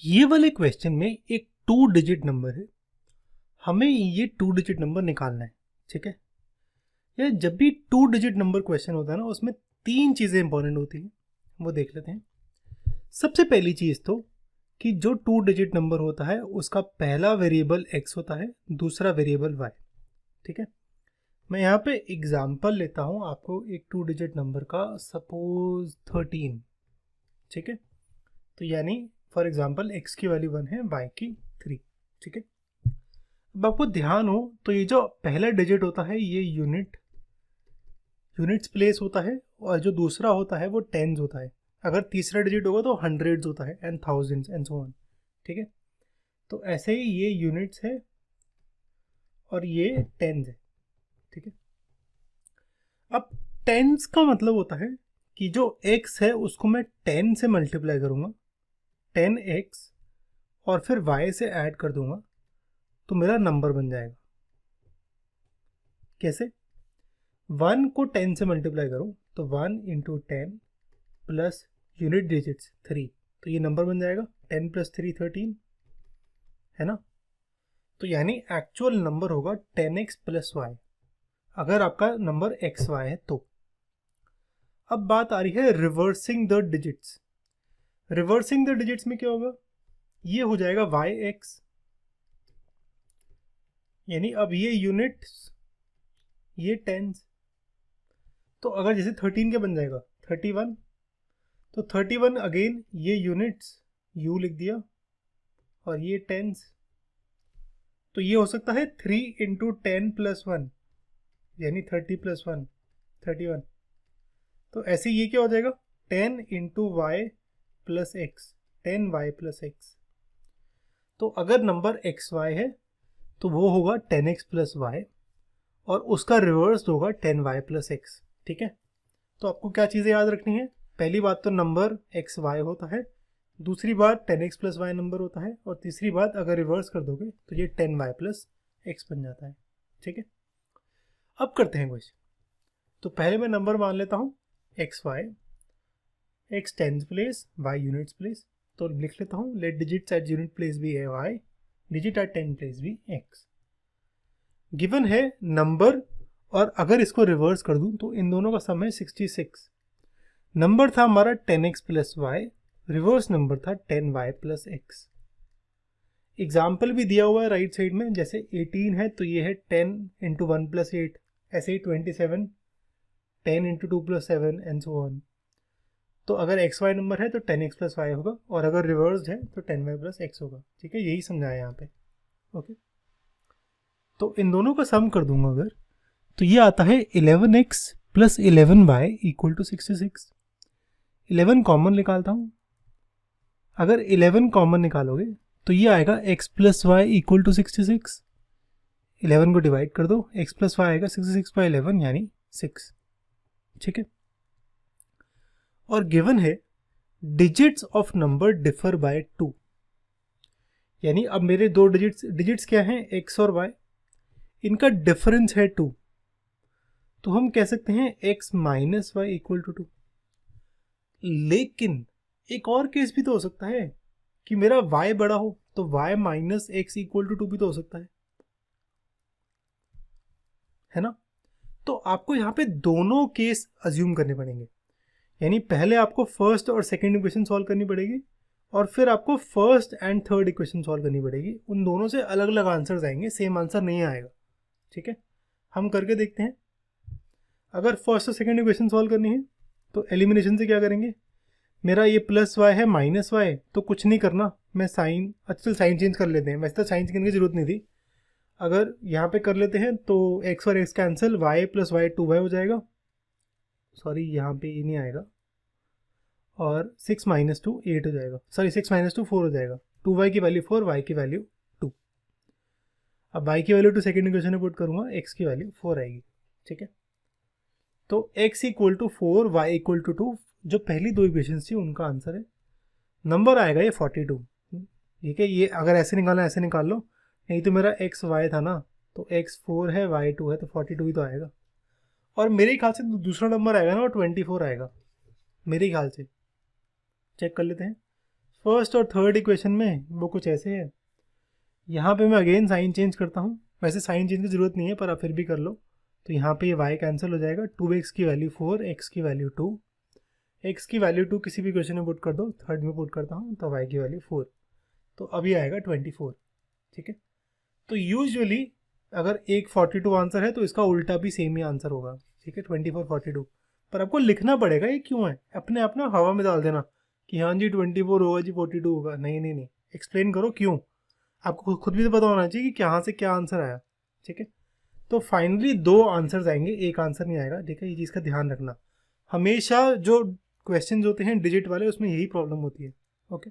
ये वाले क्वेश्चन में एक 2 डिजिट नंबर है। हमें ये 2 डिजिट नंबर निकालना है। ठीक है, या जब भी 2 डिजिट नंबर क्वेश्चन होता है ना, उसमें 3 चीज़ें इंपॉर्टेंट होती हैं, वो देख लेते हैं। सबसे पहली चीज़ तो कि जो 2 डिजिट नंबर होता है उसका पहला वेरिएबल x होता है, दूसरा वेरिएबल y। ठीक है, मैं यहाँ पे एग्जाम्पल लेता हूँ आपको एक 2 डिजिट नंबर का, सपोज 13। ठीक है, तो यानी फॉर एग्जाम्पल x की वैल्यू 1 है, y की 3। ठीक है, अब आपको ध्यान हो तो ये जो पहला डिजिट होता है ये यूनिट्स प्लेस होता है, और जो दूसरा होता है वो टेंस होता है। अगर तीसरा डिजिट होगा तो हंड्रेड्स होता है, and thousands and so on. ठीक है, तो ऐसे ही ये यूनिट्स है और ये टेंस है। ठीक है, अब टेंस का मतलब होता है कि जो x है उसको मैं 10 से मल्टीप्लाई करूंगा, 10x, और फिर y से ऐड कर दूंगा तो मेरा नंबर बन जाएगा। कैसे? 1 को 10 से मल्टीप्लाई करूं तो 1 इंटू 10 प्लस यूनिट डिजिट्स 3, तो ये नंबर बन जाएगा 10 प्लस 3 13, है ना। तो यानी एक्चुअल नंबर होगा 10x प्लस वाई, अगर आपका नंबर एक्स वाई है तो। अब बात आ रही है reversing the digits. Reversing the digits में क्या होगा? ये हो जाएगा yx, यानी अब ये यूनिट्स, ये टेंस। तो अगर जैसे 13 के बन जाएगा 31, तो 31 अगेन ये यूनिट्स u लिख दिया, और ये टेंस। तो ये हो सकता है 3 इंटू 10 प्लस 1, यानी 30 प्लस 1 31। तो ऐसे ये क्या हो जाएगा? 10 into y plus x, 10y plus x. तो अगर नंबर एक्स वाई है तो वो होगा 10x प्लस वाई, और उसका रिवर्स होगा 10y प्लस एक्स। ठीक है, तो आपको क्या चीज़ें याद रखनी है? पहली बात तो नंबर एक्स वाई होता है, दूसरी बात 10x प्लस वाई नंबर होता है, और तीसरी बात अगर रिवर्स कर दोगे तो ये 10y प्लस एक्स बन जाता है। ठीक है, अब करते हैं क्वेश्चन। तो पहले मैं नंबर मान लेता हूँ x y, x tens place, y units place. तो लिख लेता हूँ let digits at unit place भी है y, digit at ten place भी एक्स। गिवन है नंबर, और अगर इसको रिवर्स कर दूं तो इन दोनों का सम है 66। नंबर था हमारा 10x plus Y, reverse number था 10y प्लस एक्स। एग्जाम्पल भी दिया हुआ है राइट साइड में, जैसे 18 है तो ये है 10 इंटू 1 प्लस 8, ऐसे ही 27 10 into 2 plus 7 and so on. तो अगर एक्स वाई नंबर है तो 10x प्लस वाई होगा, और अगर रिवर्स है तो 10y प्लस एक्स होगा। ठीक है, यही समझाया यहाँ पे। ओके, तो इन दोनों का सम कर दूंगा अगर, तो ये आता है 11x plus 11y equal to 66। 11 common निकालता हूँ, अगर 11 कॉमन निकालोगे तो ये आएगा x plus y equal to 66। 11 को डिवाइड कर दो, x प्लस वाई आएगा 66 बाई 11 यानी 6। ठीक है, और गिवन है digits of number differ by 2, यानी अब मेरे दो डिजिट्स क्या हैं? x और y, इनका डिफरेंस है 2। तो हम कह सकते हैं x minus y equal to 2। लेकिन एक और केस भी तो हो सकता है कि मेरा y बड़ा हो, तो y minus x equal to 2 भी तो हो सकता है ना। तो आपको यहाँ पे दोनों केस अज्यूम करने पड़ेंगे, यानी पहले आपको फर्स्ट और सेकंड इक्वेशन सॉल्व करनी पड़ेगी, और फिर आपको first and third equation solve करनी पड़ेगी। उन दोनों से अलग अलग आंसर्स आएंगे, सेम आंसर नहीं आएगा। ठीक है, हम करके देखते हैं। अगर फर्स्ट और सेकंड इक्वेशन सॉल्व करनी है तो एलिमिनेशन से क्या करेंगे? मेरा ये प्लस वाई है माइनस वाई, तो कुछ नहीं करना, मैं साइन, अच्छा साइन चेंज कर लेते हैं, वैसे तो साइन करने की जरूरत नहीं थी। अगर यहाँ पे कर लेते हैं तो एक्स और x cancel, y plus y 2y हो जाएगा, सॉरी यहाँ पे ये नहीं आएगा, और 6 माइनस 2 8 हो जाएगा, सॉरी 6 माइनस 2 4 हो जाएगा। 2y की वैल्यू 4, y की वैल्यू 2। अब y की वैल्यू टू सेकेंड इक्वेशन में पुट करूंगा, x की वैल्यू 4 आएगी। ठीक है, तो x equal to 4, y equal to 2, जो पहली दो इक्वेशन थी उनका आंसर है। नंबर आएगा ये 42। ठीक है, ये अगर ऐसे निकालना ऐसे निकाल लो, नहीं तो मेरा x y था ना, तो x 4 है y 2 है, तो 42 ही तो आएगा। और मेरे ख्याल से दूसरा नंबर आएगा ना, वो 24 आएगा मेरे ख्याल से। चेक कर लेते हैं। फर्स्ट और थर्ड इक्वेशन में वो कुछ ऐसे है। यहाँ पे मैं अगेन साइन चेंज करता हूँ, वैसे साइन चेंज की ज़रूरत नहीं है पर आप फिर भी कर लो। तो यहाँ पे ये y कैंसिल हो जाएगा, 2x की वैल्यू 4, x की वैल्यू 2, x की वैल्यू 2 किसी भी क्वेश्चन में पुट कर दो, थर्ड में पुट करता हूँ तो y की वैल्यू 4, तो अब ये आएगा 24। ठीक है, तो यूजुअली अगर एक 42 आंसर है तो इसका उल्टा भी सेम ही आंसर होगा। ठीक है, 24 42, पर आपको लिखना पड़ेगा ये क्यों है, अपने आप ना हवा में डाल देना कि हाँ जी 24 होगा जी 42 होगा, नहीं नहीं नहीं, एक्सप्लेन करो क्यों। आपको खुद भी तो पता होना चाहिए कि कहाँ से क्या आंसर आया। ठीक है, तो फाइनली 2 आंसर्स आएंगे, एक आंसर नहीं आएगा। ठीक है, ये चीज़ का ध्यान रखना, हमेशा जो क्वेश्चंस होते हैं डिजिट वाले उसमें यही प्रॉब्लम होती है। ओके।